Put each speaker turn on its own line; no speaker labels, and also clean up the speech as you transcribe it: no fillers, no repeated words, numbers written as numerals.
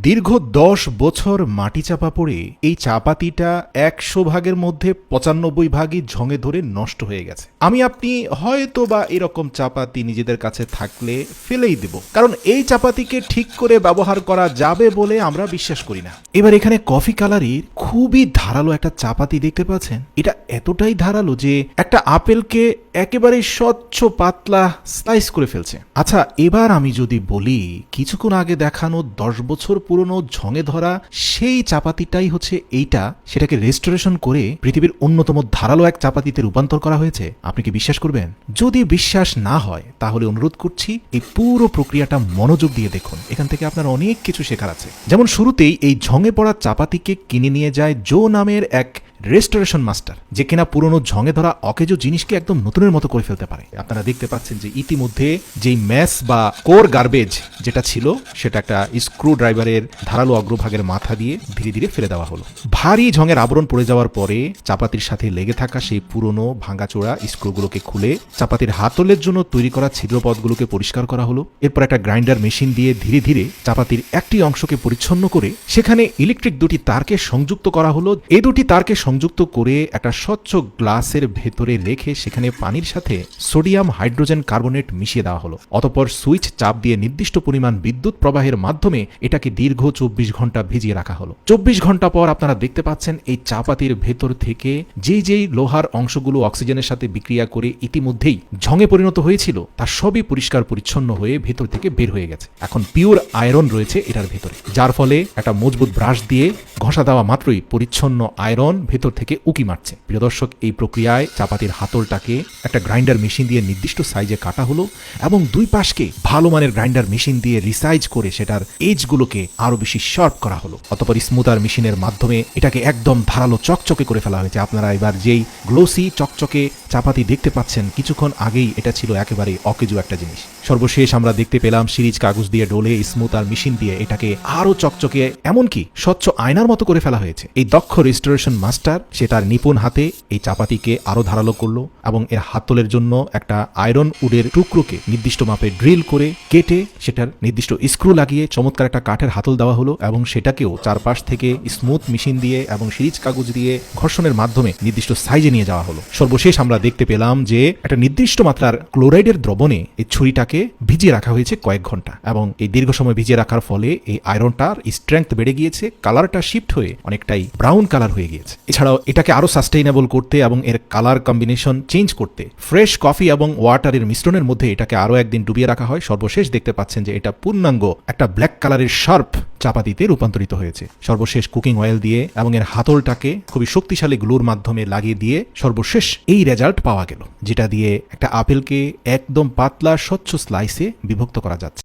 দীর্ঘ ১০ বছর মাটি চাপা পড়ে এই চাপাতিটা ১০০ ভাগের মধ্যে ৯৫ ভাগই ঝঙে ধরে নষ্ট হয়ে গেছে। আমি আপনি হয়তো বা এরকম চাপাতি নিজেদের কাছে থাকলে ফেলেই দেব, কারণ এই চাপাতিকে ঠিক করে ব্যবহার করা যাবে বলে আমরা বিশ্বাস করি না। এবার এখানে কফি কালারের খুবই ধারালো একটা চাপাতি দেখতে পাচ্ছেন। এটা এতটাই ধারালো যে একটা আপেলকে একেবারে স্বচ্ছ পাতলা স্লাইস করে ফেলছে। আচ্ছা, এবার আমি যদি বলি কিছুক্ষণ আগে দেখানো ১০ বছর পুরনো ঝঙে ধরা সেই চাপাতিটাই হচ্ছে এইটা, সেটাকে রেস্টোরেশন করে পৃথিবীর অন্যতম ধারালো এক চাপাতিতে রূপান্তর করা হয়েছে, আপনি কি বিশ্বাস করবেন? যদি বিশ্বাস না হয় তাহলে অনুরোধ করছি এই পুরো প্রক্রিয়াটা মনোযোগ দিয়ে দেখুন। এখান থেকে আপনার অনেক কিছু শেখার আছে। যেমন শুরুতেই এই ঝঙে পড়া চাপাতিকে কিনে নিয়ে যায় জো নামের এক রেস্টোরেশন মাস্টার, যে কিনা পুরনো ঝঙে ধরা অকেজো জিনিসকে একদম নতুনের মতো করে ফেলতে পারে। আপনারা দেখতে পাচ্ছেন যে ইতিমধ্যে যেই ম্যাস বা কোর গার্বেজ যেটা ছিল সেটা একটা স্ক্রু ড্রাইভারের ধারালো অগ্রভাগের মাথা দিয়ে ধীরে ধীরে ফেলে দেওয়া হলো। ভারী ঝঙের আবরণ পড়ে যাওয়ার পরে চাপাতির সাথে লেগে থাকা সেই পুরনো ভাঙাচোরা স্ক্রুগুলোকে খুলে চাপাতির হাতলের জন্য তৈরি করা ছিদ্রপথগুলোকে পরিষ্কার করা হলো। এরপর একটা গ্রাইন্ডার মেশিন দিয়ে ধীরে ধীরে চাপাতির একটি অংশকে পরিচ্ছন্ন করে সেখানে ইলেকট্রিক দুটি তারকে সংযুক্ত করা হলো। এই দুটি তারকে সংযুক্ত করে একটা স্বচ্ছ গ্লাসের ভেতরে রেখে সেখানে পানির সাথে সোডিয়াম হাইড্রোজেন কার্বনেট মিশিয়ে দেওয়া হলো। অতঃপর সুইচ চাপ দিয়ে নির্দিষ্ট পরিমাণ বিদ্যুৎ প্রবাহের মাধ্যমে এটাকে দীর্ঘ ২৪ ঘন্টা ভিজিয়ে রাখা হলো। ২৪ ঘন্টা পর আপনারা দেখতে পাচ্ছেন এই চাপাতির ভেতর থেকে যেই লোহার অংশগুলো অক্সিজেনের সাথে বিক্রিয়া করে ইতিমধ্যেই ঝঙে পরিণত হয়েছিল তা সবই পরিষ্কার পরিচ্ছন্ন হয়ে ভেতর থেকে বের হয়ে গেছে। এখন পিওর আয়রন রয়েছে এটার ভেতরে, যার ফলে একটা মজবুত ব্রাশ দিয়ে ঘষা দেওয়া মাত্রই পরিচ্ছন্ন আয়রন ভেতর থেকে উকি মারছে। প্রিয় দর্শক, এই প্রক্রিয়ায় চাপাতির হাতলটাকে একটা গ্রাইন্ডার মেশিন দিয়ে নির্দিষ্ট সাইজে কাটা হলো এবং দুই পাশকে ভালো মানের গ্রাইন্ডার মেশিন দিয়ে রিসাইজ করে সেটার এজগুলোকে আরো বেশি শার্প করা হলো। অতঃপর স্মুথার মেশিনের মাধ্যমে এটাকে একদম ধারালো চকচকে করে ফেলা হয়েছে। আপনারা এবার যেই গ্লোসি চকচকে চাপাতি দেখতে পাচ্ছেন, কিছুক্ষণ আগেই এটা ছিল একেবারে অকেজো একটা জিনিস। সর্বশেষ আমরা দেখতে পেলাম সিরিজ কাগজ দিয়ে ডলে স্মুথার মেশিন দিয়ে এটাকে আরো চকচকে, এমনকি স্বচ্ছ আয়নার মতো করে ফেলা হয়েছে। এই দক্ষ রেস্টোরেশন মাস্টার সে তার নিপুণ হাতে এই চাপাতিকে আরো ধারালো করলো এবং এর হাতলের জন্য একটা আয়রন উডের টুকরোকে নির্দিষ্ট মাপে ড্রিল করে কেটে সেটার নির্দিষ্ট স্ক্রু লাগিয়ে চমৎকার একটা কাঠের হাতল দেওয়া হলো এবং সেটাকেও চারপাশ থেকে স্মুথ মেশিন দিয়ে এবং সিরিজ কাগজ দিয়ে ঘর্ষণের মাধ্যমে নির্দিষ্ট সাইজে নিয়ে যাওয়া হলো। সর্বশেষ আমরা দেখতে পেলাম যে একটা নির্দিষ্ট মাত্রার ক্লোরাইডের দ্রবণে এই ছুরিটাকে ভিজিয়ে রাখা হয়েছে কয়েক ঘন্টা এবং এই দীর্ঘ সময় ভিজিয়ে রাখার ফলে এই আয়রনটার স্ট্রেংথ বেড়ে গিয়েছে, কালারটা শিফট হয়ে অনেকটাই ব্রাউন কালার হয়ে গিয়েছে। এছাড়াও এটাকে আরো সাস্টেইনেবল করতে এবং এর কালার কম্বিনেশন চেঞ্জ করতে ফ্রেশ কফি এবং ওয়াটারের মিশ্রণের মধ্যে এটাকে আরো একদিন ডুবিয়ে রাখা হয়। সর্বশেষ দেখতে পাচ্ছেন যে এটা পূর্ণাঙ্গ একটা ব্ল্যাক কালারের শার্প চাপাতিতে রূপান্তরিত হয়েছে। সর্বশেষ কুকিং অয়েল দিয়ে এবং এর হাতলটাকে খুবই শক্তিশালী গ্লুর মাধ্যমে লাগিয়ে দিয়ে সর্বশেষ এই রেজাল্ট পাওয়া গেল, যেটা দিয়ে একটা আপেলকে একদম পাতলা স্বচ্ছ স্লাইসে বিভক্ত করা যাচ্ছে।